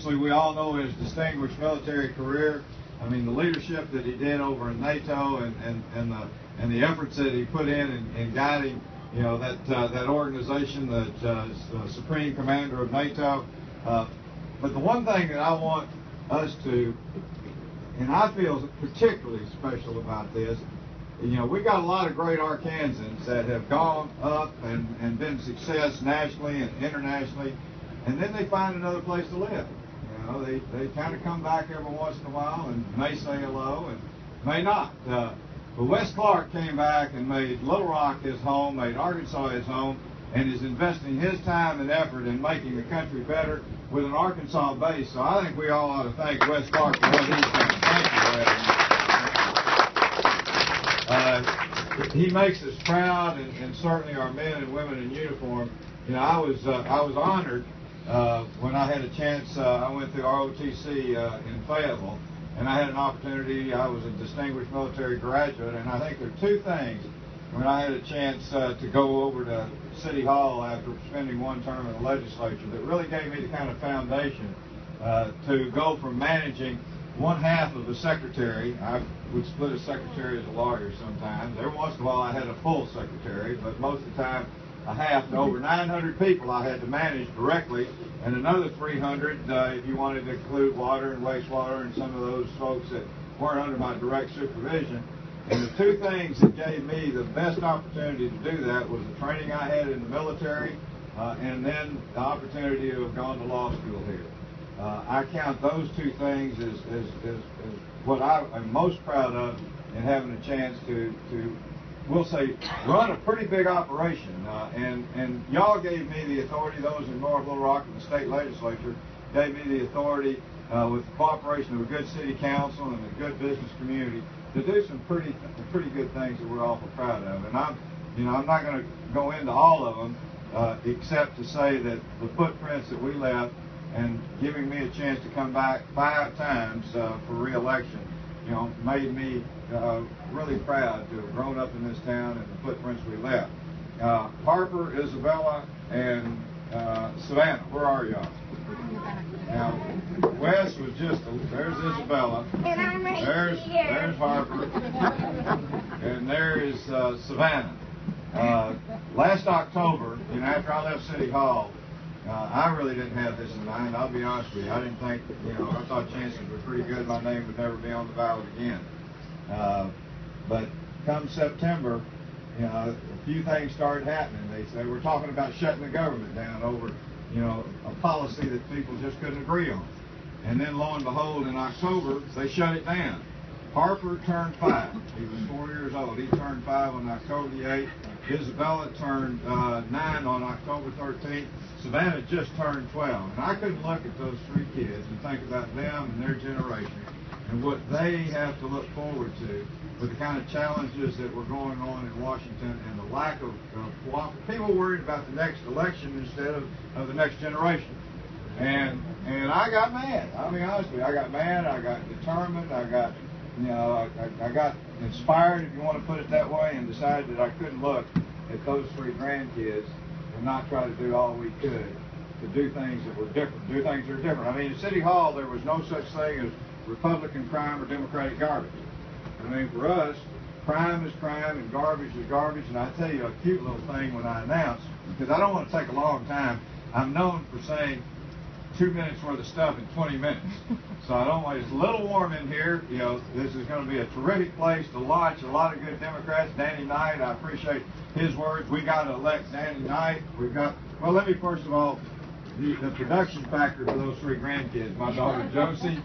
We all know his distinguished military career. I mean, the leadership that he did over in NATO and the efforts that he put in guiding, you know, that organization, that supreme commander of NATO. But the one thing that I want us to, and I feel particularly special about this, you know, we got a lot of great Arkansans that have gone up and been success nationally and internationally, and then they find another place to live. You know, they kind of come back every once in a while and may say hello and may not. But Wes Clark came back and made Little Rock his home, made Arkansas his home, and is investing his time and effort in making the country better with an Arkansas base. So I think we all ought to thank Wes Clark for what he's done. Thank you, Wes. He makes us proud, and certainly our men and women in uniform. You know, I was honored when I had a chance. I went through ROTC in Fayetteville, and I had an opportunity. I was a distinguished military graduate, and I think there are two things when I had a chance to go over to City Hall after spending one term in the legislature that really gave me the kind of foundation to go from managing one half of a secretary. I would split a secretary as a lawyer sometimes. Every once in a while I had a full secretary, but most of the time a half, to over 900 people I had to manage directly, and another 300 if you wanted to include water and wastewater and some of those folks that weren't under my direct supervision. And the two things that gave me the best opportunity to do that was the training I had in the military and then the opportunity to have gone to law school here. I count those two things as what I'm most proud of in having a chance to we'll say, run a pretty big operation. And y'all gave me the authority, those in North Little Rock and the state legislature gave me the authority with the cooperation of a good city council and a good business community to do some pretty good things that we're awful proud of. And I'm not going to go into all of them except to say that the footprints that we left and giving me a chance to come back 5 times for re-election, you know, made me really proud to have grown up in this town and the footprints we left. Harper, Isabella, and Savannah, where are y'all? Now, Wes was just, there's Isabella, there's Harper, and there is Savannah. Last October, you know, after I left City Hall, I really didn't have this in mind. I'll be honest with you. I didn't think, you know, I thought chances were pretty good my name would never be on the ballot again. But come September, you know, a few things started happening. They were talking about shutting the government down over, you know, a policy that people just couldn't agree on. And then lo and behold, in October, they shut it down. Harper turned 5. He was 4 years old. He turned 5 on October the 8th. Isabella turned 9 on October 13th. Savannah just turned 12. And I couldn't look at those 3 kids and think about them and their generation and what they have to look forward to with the kind of challenges that were going on in Washington and the lack of cooperation. People worried about the next election instead of the next generation. And I got mad. I'll be honest with you. I got mad. I got determined. I got, you know, I got inspired, if you want to put it that way, and decided that I couldn't look at those 3 grandkids and not try to do all we could to do things that were different, do things that are different. I mean, at City Hall, there was no such thing as Republican crime or Democratic garbage. I mean, for us, crime is crime and garbage is garbage. And I tell you a cute little thing when I announce, because I don't want to take a long time. I'm known for saying 2 minutes worth of stuff in 20 minutes. So I don't want, it's a little warm in here. You know, this is going to be a terrific place to launch a lot of good Democrats. Danny Knight, I appreciate his words. We got to elect Danny Knight. We've got, well, let me first of all, the production factor for those 3 grandkids. My daughter Josie.